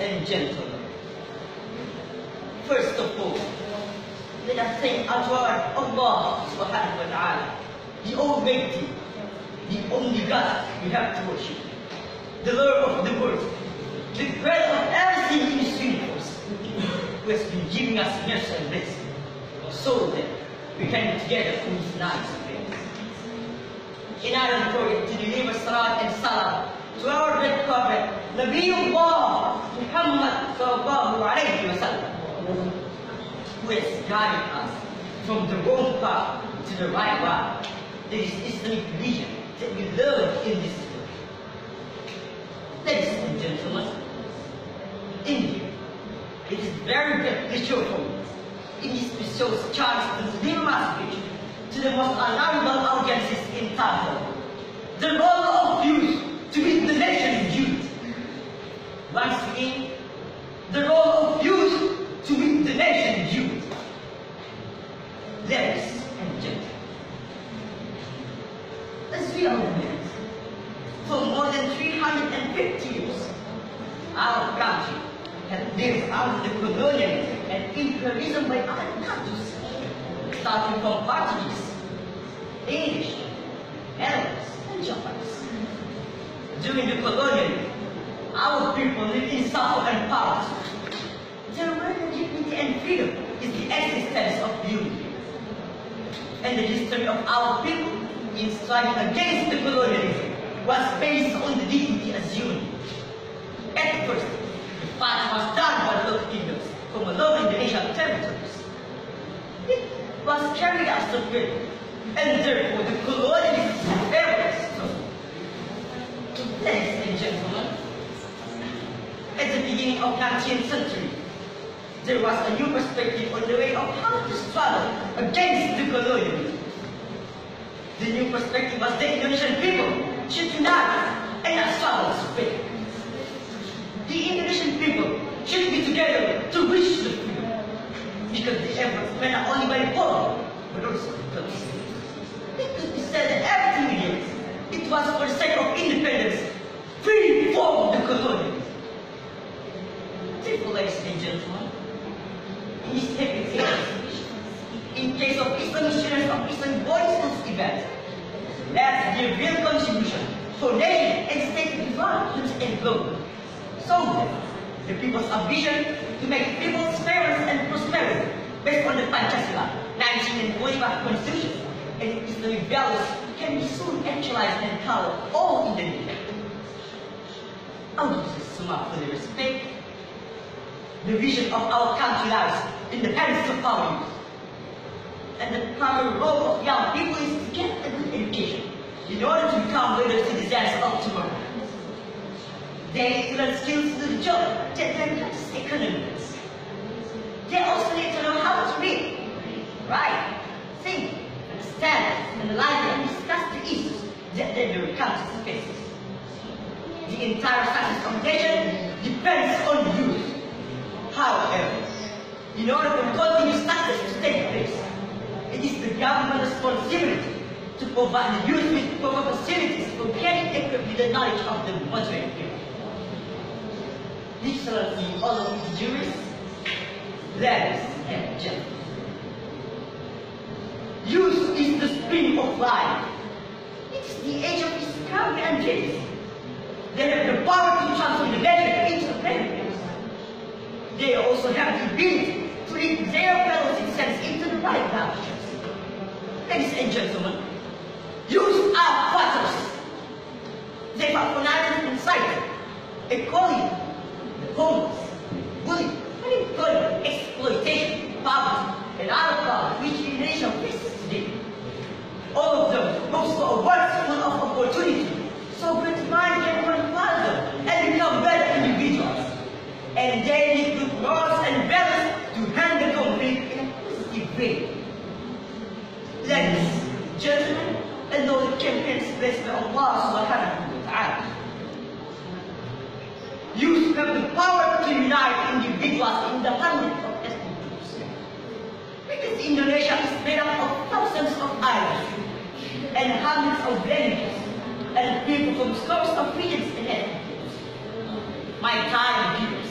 and gentlemen, first of all, let us thank our Lord Allah subhanahu wa ta'ala, the Almighty, the only God we have to worship, the Lord of the world, the creator of everything in this universe, who has been giving us mercy and blessing, so that we can be together in these nights of prayer. In our prayer to deliver salat and salam to our great prophet, Nabiullah Muhammad sallallahu alayhi wa sallam, who has guided us from the wrong path to the right path. That is Islamic religion that we learn in this world. Ladies and gentlemen, India, it is very beneficial for me in this special chance to deliver my speech to the most honorable audiences in Tamil. The role of youth to be the nation youth. Once again, the role of youth to be the nation youth. Ladies and gentlemen, as we all know, for more than 350 years, our country has lived under the colonial and imperialism by other countries, starting from Portuguese, English, Arabs, and Japanese. During the colonial, our people lived in suffer and poverty. Their word of dignity and freedom is the existence of unity. And the history of our people in striving against the colonialism was based on the dignity as unity. At first, the fight was done by the local kingdoms from all Indonesian territories. It was carried out to freedom, and therefore the colonialists were very strong. Ladies and gentlemen, at the beginning of 19th century, there was a new perspective on the way of how to struggle against the colonialism. The new perspective was that Indonesian people should unite and not struggle to fail. The Indonesian people should be together to reach the freedom, because the efforts were not only by the poor, but also the close. It could be said that everything we did, it was for the sake of independence, free from the colonialism. Therefore, ladies and gentlemen, in this happy case, in case of Islamic students of Islamic boarding schools event, let's give real contribution for nation and state development and growth. So that the people's ambition to make people's fairness and prosperity based on the Pancasila 1945 Constitution and Islamic values can be soon actualized and cover all Indonesia. I would just sum up for the respect. The vision of our country lies in the hands of our youth. And the primary role of young people is to get a good education in order to become better citizens of tomorrow. They need to learn skills to do the job that their country's economy needs. They also need to know how to read, write, think, understand, analyze, and discuss the issues that their country faces. The entire success of the nation depends on youth. However, in order for continuous success to take place, it is the government's responsibility to provide the youth with proper facilities for getting equipped with the knowledge of the modern people. Excellency, all of the jurists, ladies and gentlemen, youth is the spring of life. It is the age of discovery and change. They have the power to transform the nation into a better place. They also have the ability to lead their fellow citizens into the right direction. Ladies and gentlemen, youth are fighters. They fight for knowledge and sight, equality, the homeless, bullying, unemployment, exploitation, poverty, and other problems which Indonesia faces today. All of them hope for a world full of opportunity, so great mind can run farther and become better individuals. And they need good morals and values to handle conflict in a positive way. Ladies, gentlemen, and all the campaigns blessed by Allah subhanahu wa ta'ala. Youth have the power to unite individuals in the hundreds of ethnic groups. Because Indonesia is made up of thousands of islands and hundreds of languages and people from scores of regions and ethnic groups. My time viewers,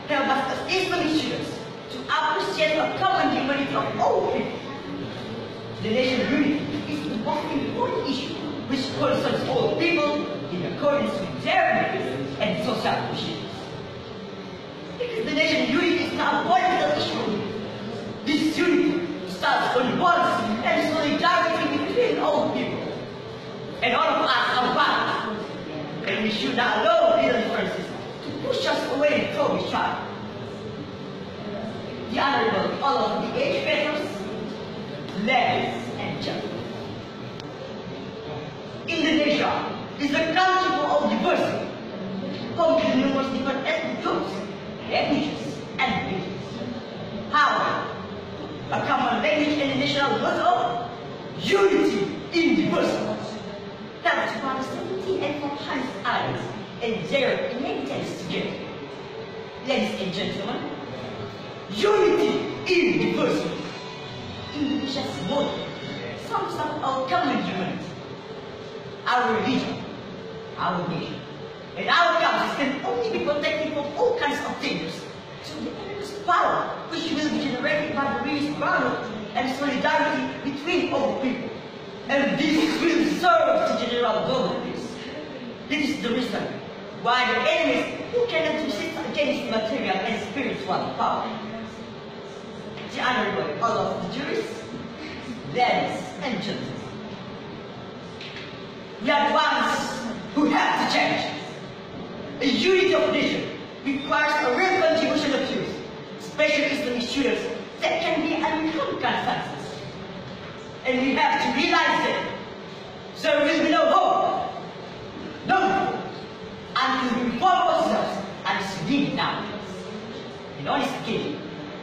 help us as Islamic students to appreciate the common humanity of all people. The nation unity is the most important issue which concerns all people in accordance with their beliefs and social conditions. Because the nation unity is not a political issue. This unity starts from bonds and solidarity between all people. And all of us are one. And we should not allow little differences to push us away from each other. The Honorable all of the educators, ladies and gentlemen. Indonesia is a country full of diversity, home to numerous different ethnic groups, languages, and religions. However, a common language and a national motto of unity in diversity helps to bond 70 and 400 islands and their inhabitants together. Ladies and gentlemen, unity in diversity. Indonesia's motto sums up our common humanity, our religion, our nation, and our countries can only be protected from all kinds of dangers through the enormous power which will be generated by the religious brotherhood and solidarity between all people. And this will serve to general global peace. This is the reason why the enemies who cannot resist against material and spiritual power. The Honorable all of the jurists, ladies and gentlemen. We are the ones who have to change. A unity of nation requires a real contribution of youth, especially Islamic students, that can be uncommon consensus. And we have to realize that there will be no hope, no hope, until we reform ourselves and live now. In on this occasion,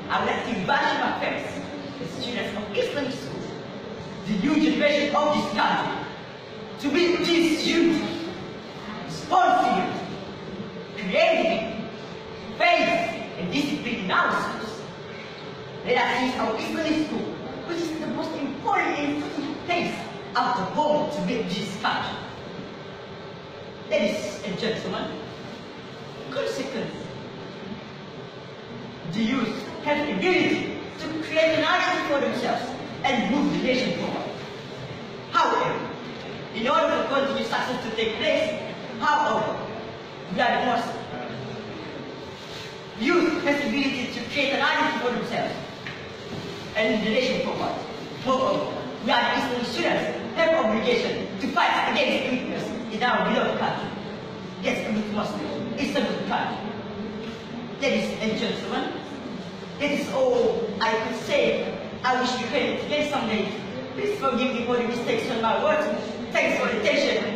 I would like to invite my parents, the students of Islamic schools, the new generation of this country, to build this unity, responsibility, creativity, faith, and discipline in our schools. Let us use our Islamic school, which is the most important and important place of the home to build this country. Ladies and gentlemen, consequently, the youth have the ability to create an identity for themselves and move the nation forward. However, in order for continued success to take place, however, we are the most. Youth has the ability to create an identity for themselves and the nation forward. Moreover, we are the Islamic students have an obligation to fight against weakness in our beloved country. Yes, we must. It's a good country. Ladies and gentlemen, that is all I could say. I wish we could again someday. Please forgive me for the mistakes on my words. Thanks for the attention.